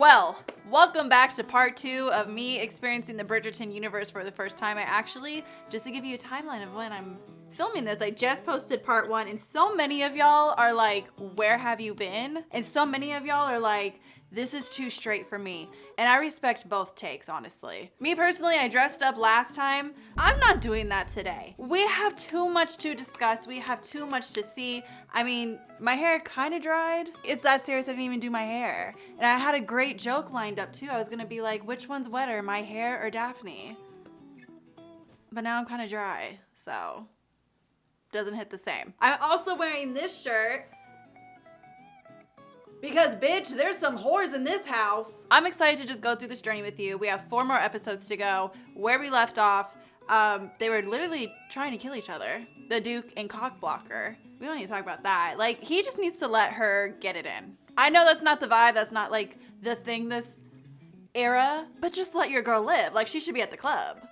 Well, welcome back to part 2 of me experiencing the Bridgerton universe for the first time. I actually, just to give you a timeline of when I'm filming this, I just posted part 1 and so many of y'all are like, where have you been? And so many of y'all are like, this is too straight for me. And I respect both takes, honestly. Me personally, I dressed up last time. I'm not doing that today. We have too much to discuss. We have too much to see. I mean, my hair kind of dried. It's that serious I didn't even do my hair. And I had a great joke lined up too. I was gonna be like, which one's wetter, my hair or Daphne? But now I'm kind of dry, so doesn't hit the same. I'm also wearing this shirt because, bitch, there's some whores in this house. I'm excited to just go through this journey with you. We have 4 more episodes to go. Where we left off, they were literally trying to kill each other. The Duke and Cockblocker. We don't need to talk about that. Like, he just needs to let her get it in. I know that's not the vibe. That's not, like, the thing this era. But just let your girl live. Like, she should be at the club.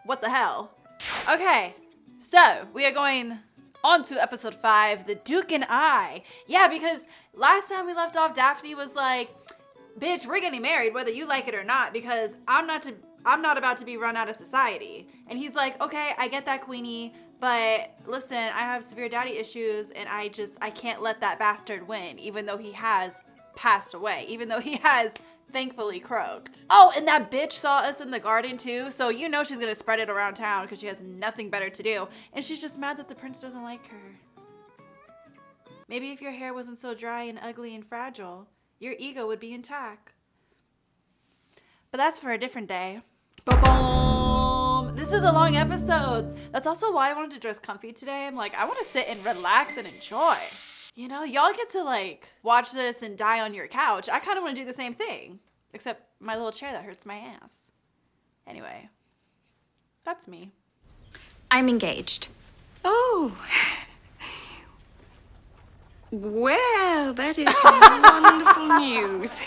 What the hell? Okay, so we are going on to episode 5, The Duke and I. Yeah, because last time we left off, Daphne was like, bitch, we're getting married whether you like it or not because I'm not about to be run out of society. And he's like, okay, I get that, Queenie, but listen, I have severe daddy issues and I can't let that bastard win, even though he has passed away, even though he has thankfully croaked. Oh, and that bitch saw us in the garden too, so you know she's gonna spread it around town because she has nothing better to do. And she's just mad that the prince doesn't like her. Maybe if your hair wasn't so dry and ugly and fragile, your ego would be intact. But that's for a different day. Ba-boom! This is a long episode. That's also why I wanted to dress comfy today. I'm like, I want to sit and relax and enjoy. You know, y'all get to like watch this and die on your couch. I kind of want to do the same thing, except my little chair that hurts my ass. Anyway, that's me. I'm engaged. Oh. Well, that is wonderful news. Is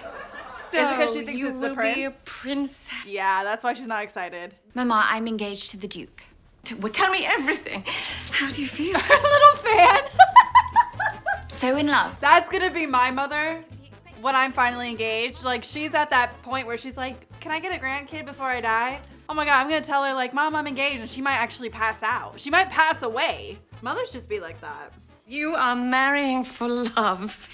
it because she thinks you it's the will prince? be a princess. Yeah, that's why she's not excited. Mama, I'm engaged to the Duke. Well, tell me everything. How do you feel? Little fan. So in love. That's gonna be my mother when I'm finally engaged. Like, she's at that point where she's like, can I get a grandkid before I die? Oh my God, I'm gonna tell her like, Mom, I'm engaged, and she might actually pass out. She might pass away. Mothers just be like that. You are marrying for love.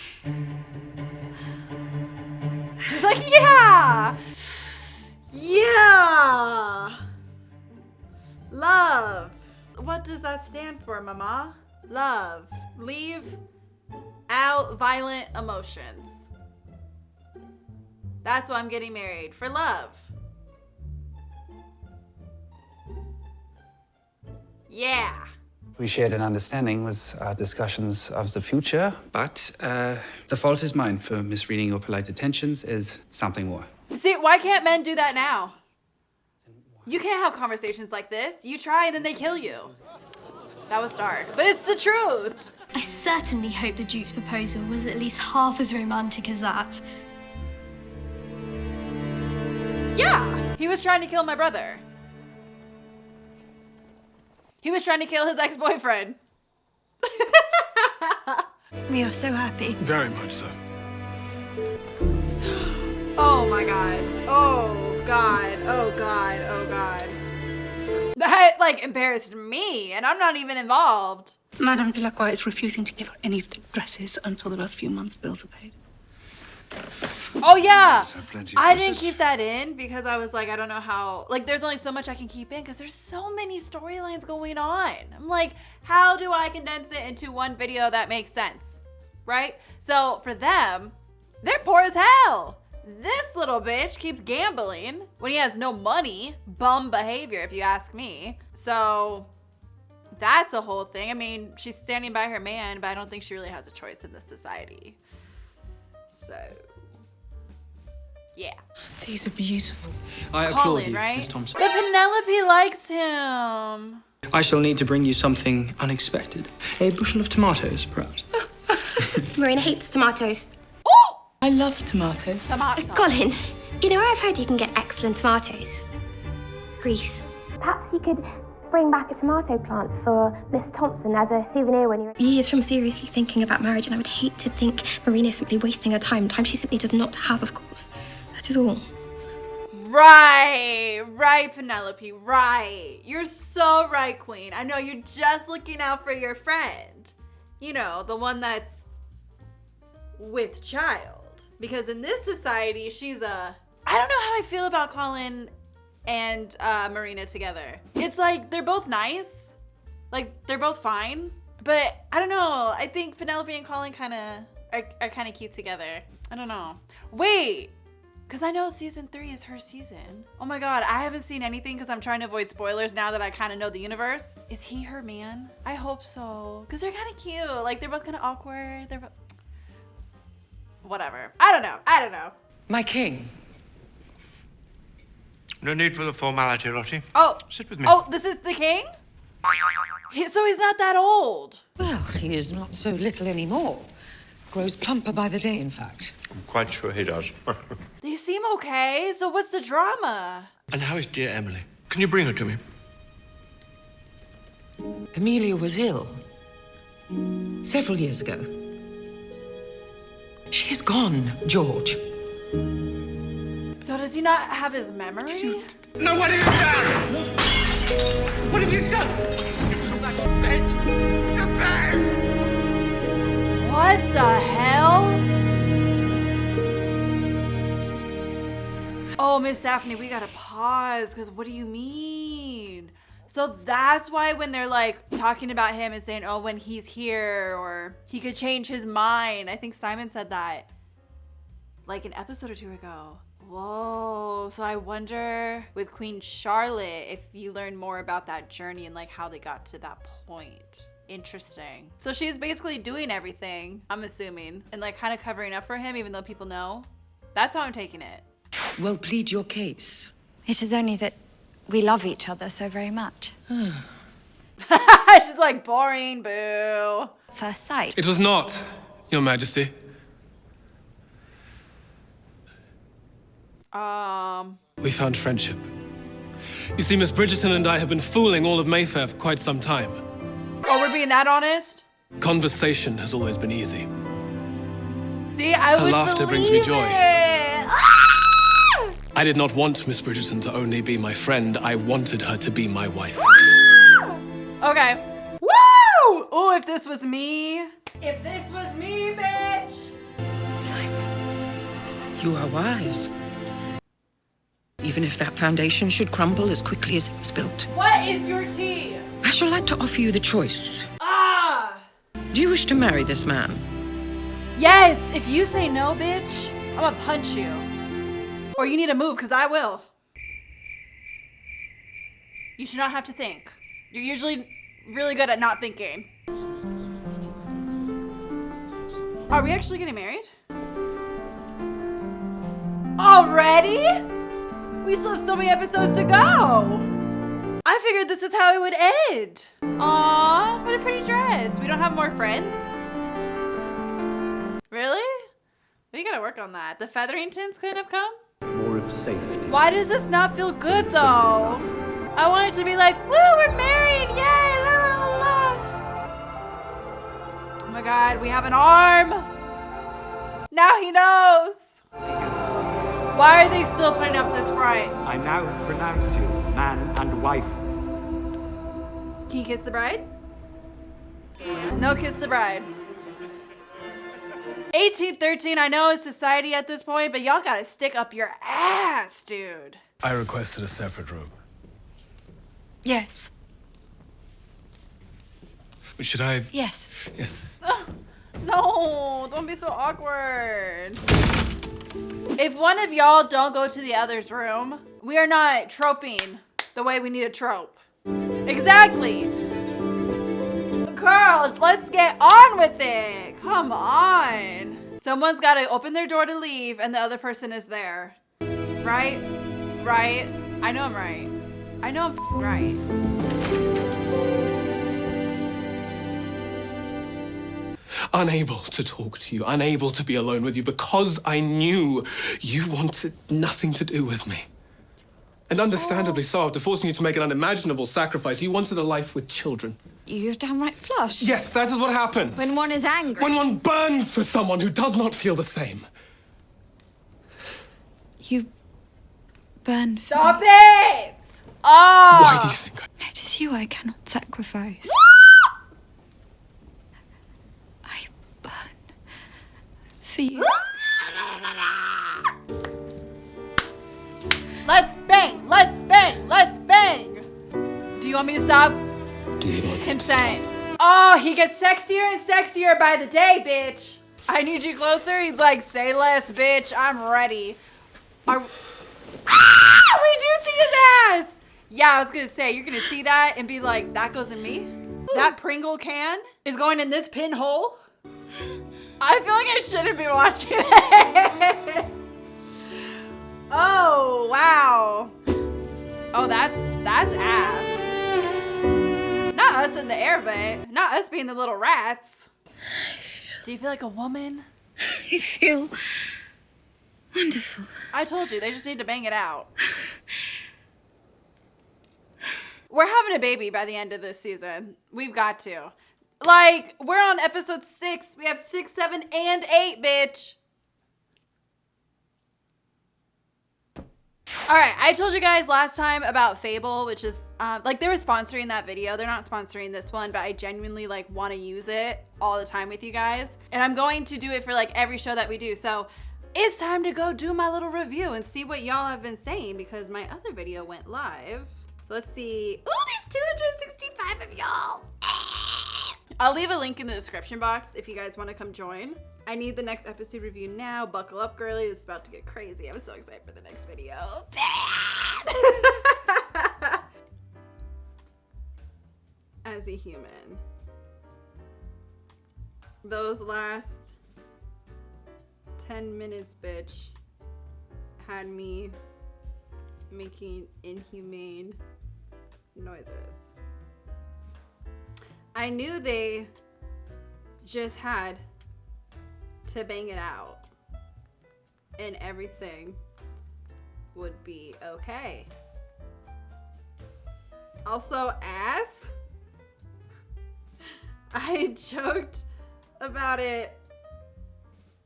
She's like, yeah! Yeah! Love. What does that stand for, Mama? Love. Leave out violent emotions. That's why I'm getting married. For love. Yeah. We shared an understanding with our discussions of the future, but the fault is mine for misreading your polite attentions is something more. See, why can't men do that now? You can't have conversations like this. You try and then they kill you. That was dark, but it's the truth. I certainly hope the Duke's proposal was at least half as romantic as that. Yeah, he was trying to kill my brother. He was trying to kill his ex-boyfriend. We are so happy. Very much so. Oh my God. Oh God. Oh God. Oh God. That like embarrassed me and I'm not even involved. Madame Delacroix is refusing to give her any of the dresses until the last few months' bills are paid. Oh yeah. Plenty of I didn't dresses. keep that in because I was like, I don't know how, like there's only so much I can keep in because there's so many storylines going on. I'm like, how do I condense it into one video that makes sense? Right? So for them, they're poor as hell. This little bitch keeps gambling when he has no money. Bum behavior, if you ask me. So that's a whole thing. I mean, she's standing by her man, but I don't think she really has a choice in this society. So, yeah. These are beautiful. I applaud Colin, you, right? Miss Thompson. But Penelope likes him. I shall need to bring you something unexpected. A bushel of tomatoes, perhaps. Marina hates tomatoes. Oh! I love tomatoes. Tomato. Colin, you know where I've heard you can get excellent tomatoes? Greece. Perhaps you could bring back a tomato plant for Miss Thompson as a souvenir when you're... Years from seriously thinking about marriage, and I would hate to think Marina is simply wasting her time she simply does not have, of course. That is all. Right, Penelope, right. You're so right, Queen. I know you're just looking out for your friend. You know, the one that's with child. Because in this society, she's a... I don't know how I feel about Colin and Marina together. It's like, they're both nice. Like, they're both fine. But, I don't know. I think Penelope and Colin are kind of cute together. I don't know. Wait! Because I know season 3 is her season. Oh my god, I haven't seen anything because I'm trying to avoid spoilers now that I kind of know the universe. Is he her man? I hope so. Because they're kind of cute. Like, they're both kind of awkward. They're both... Whatever. I don't know. My king. No need for the formality, Lottie. Oh. Sit with me. Oh, this is the king? So he's not that old. Well, he is not so little anymore. Grows plumper by the day, in fact. I'm quite sure he does. They seem okay. So what's the drama? And how is dear Emily? Can you bring her to me? Amelia was ill. Several years ago. She is gone, George. So does he not have his memory? No, what have you done? What have you done? You took that bed. Your bed. What the hell? Oh, Miss Daphne, we gotta pause, because what do you mean? So that's why when they're like talking about him and saying, oh, when he's here, or he could change his mind. I think Simon said that like an episode or 2 ago. Whoa, so I wonder with Queen Charlotte if you learn more about that journey and like how they got to that point. Interesting. So she's basically doing everything, I'm assuming, and like kind of covering up for him even though people know. That's how I'm taking it. Well, plead your case. It is only that we love each other so very much. She's like, boring, boo. First sight. It was not, Your Majesty. We found friendship. You see, Miss Bridgerton and I have been fooling all of Mayfair for quite some time. Oh, we're being that honest? Conversation has always been easy. See, I would Her laughter brings me joy. I did not want Miss Bridgerton to only be my friend. I wanted her to be my wife. Okay. Woo! Oh, if this was me. If this was me, bitch. Simon, you are wise. Even if that foundation should crumble as quickly as it was built. What is your tea? I shall like to offer you the choice. Ah! Do you wish to marry this man? Yes, if you say no, bitch, I'm gonna punch you. Or you need to move, because I will. You should not have to think. You're usually really good at not thinking. Are we actually getting married? Already? We still have so many episodes to go. I figured this is how it would end. Aw, what a pretty dress. We don't have more friends? Really? We gotta work on that. The Featheringtons couldn't have come? More of safety. Why does this not feel good though? I want it to be like, woo, we're married, yay, la la la. Oh my god, we have an arm. Now he knows. Why are they still putting up this front? I now pronounce you man and wife. Can you kiss the bride? No kiss the bride. 1813, I know it's society at this point, but y'all gotta stick up your ass, dude. I requested a separate room. Yes. Should I? Yes. Yes. No, don't be so awkward. If one of y'all don't go to the other's room, we are not troping the way we need a trope. Exactly. Girls, let's get on with it. Come on. Someone's got to open their door to leave and the other person is there. Right? Right? I know I'm right. I know I'm right. Unable to talk to you, unable to be alone with you because I knew you wanted nothing to do with me. And understandably so, after forcing you to make an unimaginable sacrifice, you wanted a life with children. You're downright flushed. Yes, that is what happens. When one is angry. When one burns for someone who does not feel the same. You burn for Stop me. it! Oh! Why do you think It is you I cannot sacrifice. I burn for you. Let's bang! Let's bang! Let's bang! Do you want me to stop? Do you want Consent. Oh, he gets sexier and sexier by the day, bitch. I need you closer. He's like, say less, bitch. I'm ready. We do see his ass! Yeah, I was gonna say, you're gonna see that and be like, that goes in me? That Pringle can is going in this pinhole? I feel like I shouldn't be watching this. Oh, wow. Oh, that's ass. Not us in the air vent. Not us being the little rats. Do you feel like a woman? I feel wonderful. I told you, they just need to bang it out. We're having a baby by the end of this season. We've got to. Like, we're on episode 6. We have 6, 7, and 8, bitch. All right, I told you guys last time about Fable, which is, like, they were sponsoring that video. They're not sponsoring this one, but I genuinely, like, want to use it all the time with you guys. And I'm going to do it for, like, every show that we do. So it's time to go do my little review and see what y'all have been saying because my other video went live. So let's see. Oh, there's 265 of y'all. I'll leave a link in the description box if you guys want to come join. I need the next episode review now. Buckle up, girly. This is about to get crazy. I'm so excited for the next video. As a human, those last 10 minutes, bitch, had me making inhumane noises. I knew they just had to bang it out and everything would be okay. Also, ass. I joked about it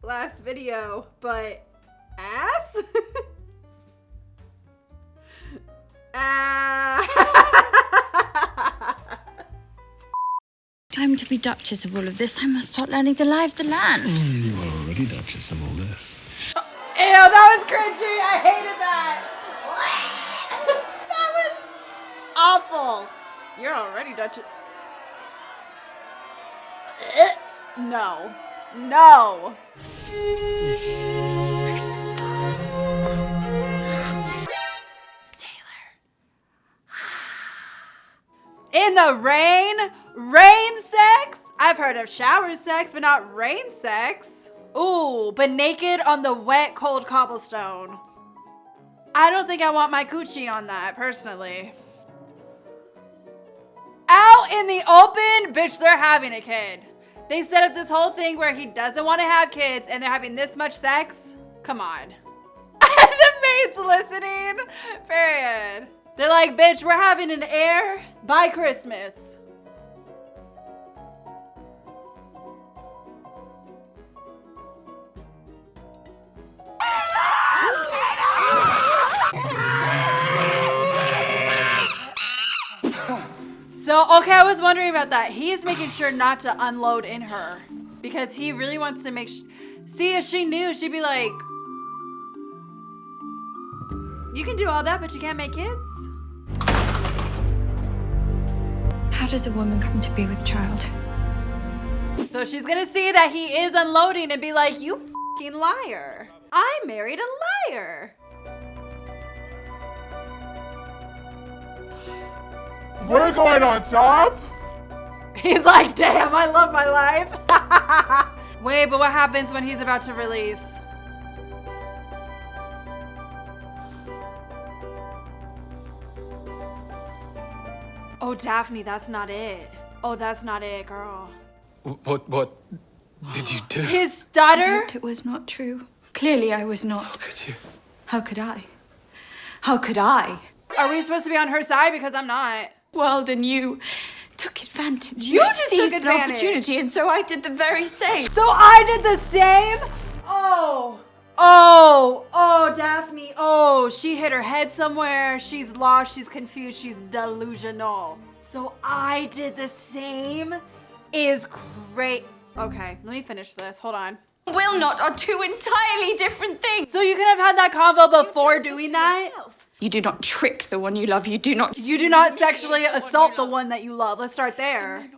last video, but ass? Time to be Duchess of all of this. I must start learning the lie of the land. You are already Duchess of all this. Ew, that was cringy. I hated that. That was awful. You're already Duchess. No. No. It's Taylor. In the rain? Rain sex? I've heard of shower sex, but not rain sex. Ooh, but naked on the wet, cold cobblestone. I don't think I want my coochie on that, personally. Out in the open, bitch, they're having a kid. They set up this whole thing where he doesn't want to have kids and they're having this much sex. Come on. The maid's listening. Period. They're like, bitch, we're having an heir by Christmas. So, okay, I was wondering about that. He is making sure not to unload in her because he really wants to make see, if she knew, she'd be like, you can do all that, but you can't make kids? How does a woman come to be with child? So she's gonna see that he is unloading and be like, you fucking liar. I married a liar. We're going on top? He's like, damn, I love my life. Wait, but what happens when he's about to release? Oh, Daphne, that's not it. Oh, that's not it, girl. What did you do? His stutter? I hoped it was not true. Clearly I was not. How could you? How could I? How could I? Are we supposed to be on her side? Because I'm not. Well, then you took advantage. You just seized took an advantage. opportunity, and so I did the very same. So I did the same? Oh. Oh, Daphne. Oh, she hit her head somewhere. She's lost. She's confused. She's delusional. So I did the same. Is great. Okay, let me finish this. Hold on. Will not are two entirely different things. So you could have had that convo before doing that? You do not trick the one you love. You do not sexually assault the one that you love. Let's start there.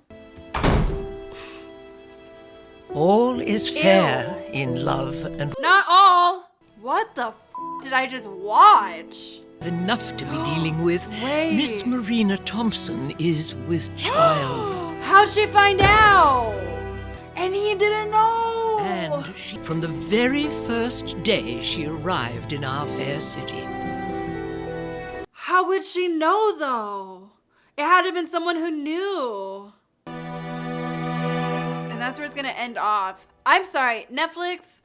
All is fair in love and Not all. What the did I just watch? enough to be dealing with. Wait. Miss Marina Thompson is with child. How'd she find out? And he didn't know. And from the very first day she arrived in our fair city. How would she know though? It had to have been someone who knew. And that's where it's gonna end off. I'm sorry, Netflix,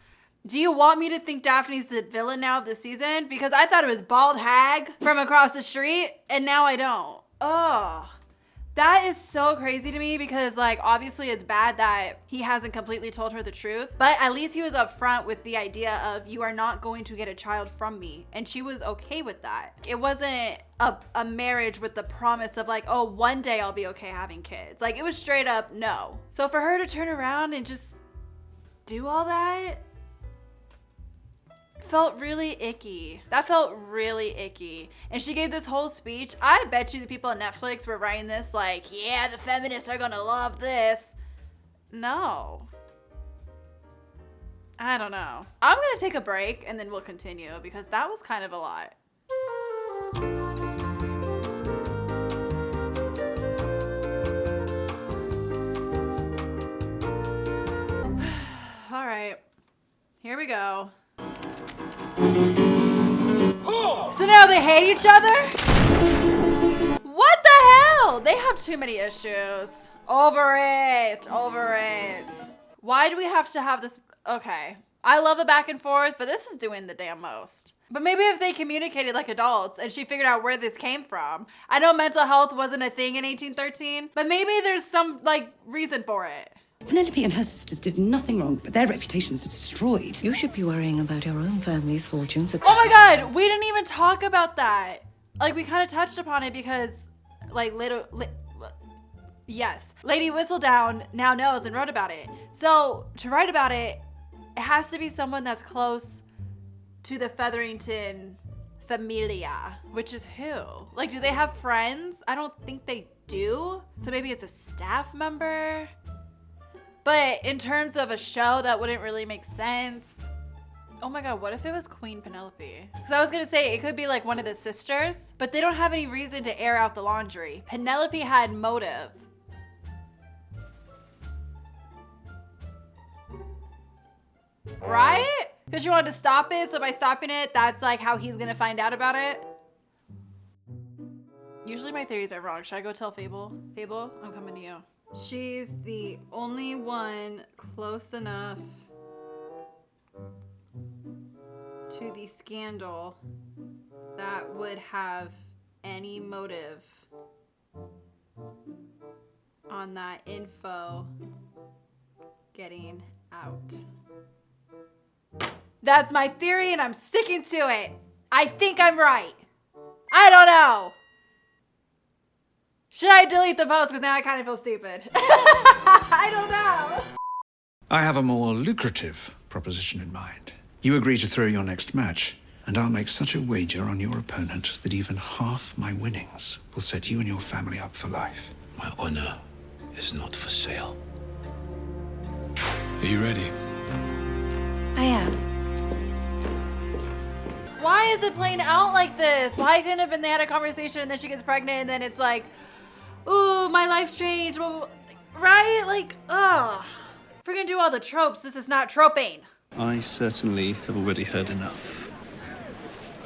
do you want me to think Daphne's the villain now of the season? Because I thought it was Bald Hag from across the street, and now I don't. Oh, that is so crazy to me because, like, obviously it's bad that he hasn't completely told her the truth, but at least he was upfront with the idea of, you are not going to get a child from me, and she was okay with that. It wasn't a marriage with the promise of like, oh, one day I'll be okay having kids. Like, it was straight up no. So for her to turn around and just do all that felt really icky. That felt really icky. And she gave this whole speech. I bet you the people at Netflix were writing this like, yeah, the feminists are gonna love this. No. I don't know. I'm gonna take a break and then we'll continue because that was kind of a lot. All right, here we go. So now they hate each other? What the hell? They have too many issues. Over it. Why do we have to have this? Okay. I love a back and forth, but this is doing the damn most. But maybe if they communicated like adults and she figured out where this came from. I know mental health wasn't a thing in 1813, but maybe there's some like reason for it. Penelope and her sisters did nothing wrong, but their reputations are destroyed. You should be worrying about your own family's fortunes. Oh my god, we didn't even talk about that. Like, we kind of touched upon it because, like, yes, Lady Whistledown now knows and wrote about it. So, to write about it, it has to be someone that's close to the Featherington familia, which is who? Like, do they have friends? I don't think they do. So maybe it's a staff member. But in terms of a show, that wouldn't really make sense. Oh my god, what if it was Queen Penelope? Because I was gonna say it could be like one of the sisters, but they don't have any reason to air out the laundry. Penelope had motive. Right? Because she wanted to stop it, so by stopping it, that's like how he's gonna find out about it. Usually my theories are wrong. Should I go tell Fable? Fable, I'm coming to you. She's the only one close enough to the scandal that would have any motive on that info getting out. That's my theory and I'm sticking to it. I think I'm right. I don't know. Should I delete the post? Because now I kind of feel stupid. I don't know. I have a more lucrative proposition in mind. You agree to throw your next match, and I'll make such a wager on your opponent that even half my winnings will set you and your family up for life. My honor is not for sale. Are you ready? I am. Why is it playing out like this? Why couldn't it have been they had a conversation and then she gets pregnant and then it's like, ooh, my life's changed, right? Like, ugh. If we're gonna do all the tropes, this is not troping. I certainly have already heard enough.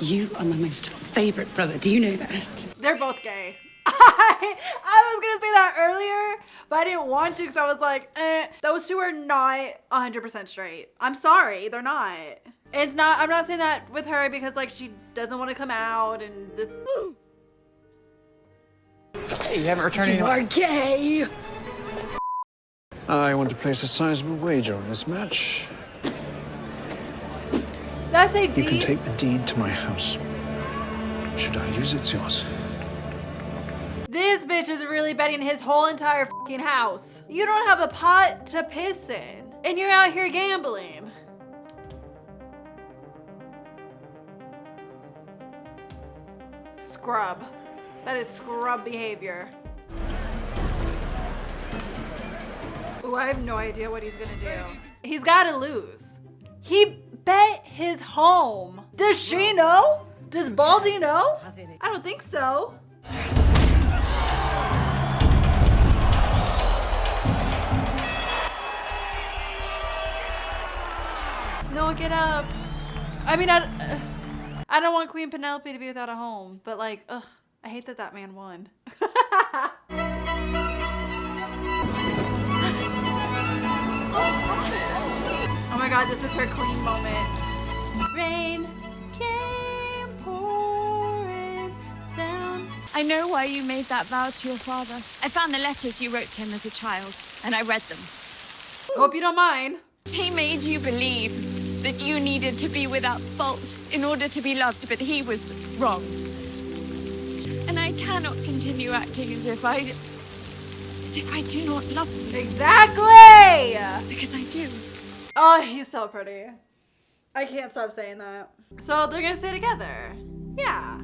You are my most favorite brother. Do you know that? They're both gay. I was gonna say that earlier, but I didn't want to because I was like, those two are not 100% straight. I'm sorry, they're not. It's not, I'm not saying that with her because like she doesn't want to come out and this. Hey, you haven't returned any. You are gay! I want to place a sizable wager on this match. I say You can D? take the deed to my house. Should I lose it, it's yours. This bitch is really betting his whole entire fucking house. You don't have a pot to piss in, and you're out here gambling. Scrub. That is scrub behavior. Ooh, I have no idea what he's gonna do. He's gotta lose. He bet his home. Does she know? Does Baldy know? I don't think so. No, get up. I mean, I don't want Queen Penelope to be without a home, but like, ugh, I hate that that man won. Oh my god, this is her queen moment. Rain came pouring down. I know why you made that vow to your father. I found the letters you wrote to him as a child, and I read them. Hope you don't mind. He made you believe that you needed to be without fault in order to be loved, but he was wrong. And I cannot continue acting as if I do not love you. Exactly! Because I do. Oh, he's so pretty. I can't stop saying that. So they're gonna stay together. Yeah.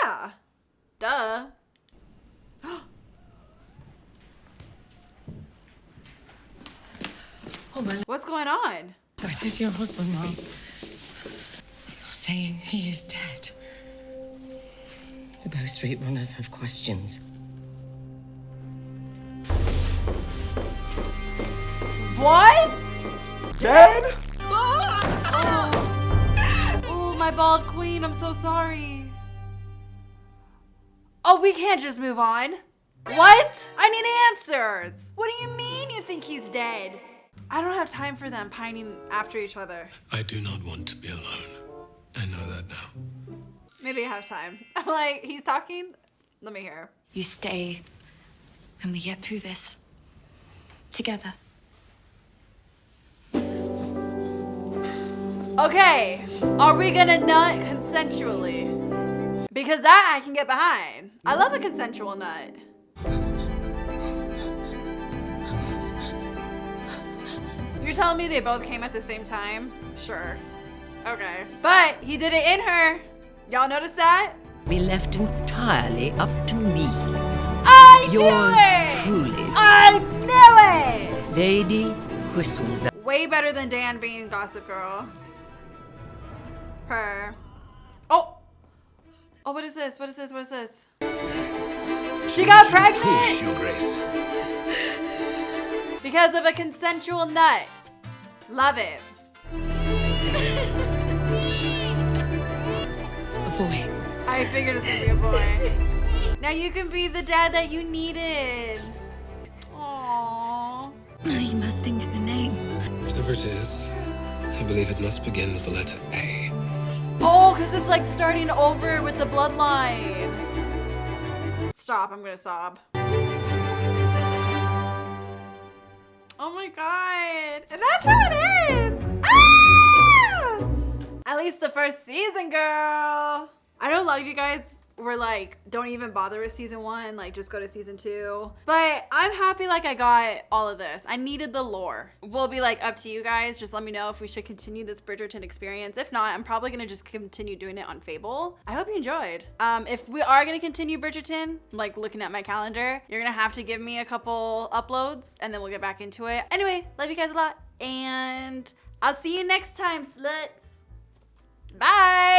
Yeah. Duh. Oh, my... What's going on? It is your husband, Mom. You're saying he is dead. The Bow Street runners have questions. What? Dead? Oh, my bald queen, I'm so sorry. Oh, we can't just move on. What? I need answers. What do you mean you think he's dead? I don't have time for them pining after each other. I do not want to be alone. I know that now. Maybe I have time. I'm like, he's talking? Let me hear. You stay, and we get through this. Together. Okay, are we gonna nut consensually? Because that I can get behind. I love a consensual nut. You're telling me they both came at the same time? Sure. Okay. But he did it in her. Y'all notice that? Be left entirely up to me. I Yours knew it! truly, I knew it! Lady Whistledown. Way better than Dan being Gossip Girl. Her. Oh! Oh, what is this? What is this? What is this? She got pregnant! Push, Your Grace. Because of a consensual nut. Love it. A boy. I figured it's gonna be a boy. Now you can be the dad that you needed. Aww. Now you must think of the name. Whatever it is, I believe it must begin with the letter A. Oh, because it's like starting over with the bloodline. Stop, I'm gonna sob. Oh my god. And that's how it ends. Ah! At least the first season, girl. I know a lot of you guys were like, don't even bother with season 1, like just go to season 2. But I'm happy like I got all of this. I needed the lore. We'll be like up to you guys. Just let me know if we should continue this Bridgerton experience. If not, I'm probably gonna just continue doing it on Fable. I hope you enjoyed. If we are gonna continue Bridgerton, like looking at my calendar, you're gonna have to give me a couple uploads and then we'll get back into it. Anyway, love you guys a lot and I'll see you next time, sluts. Bye.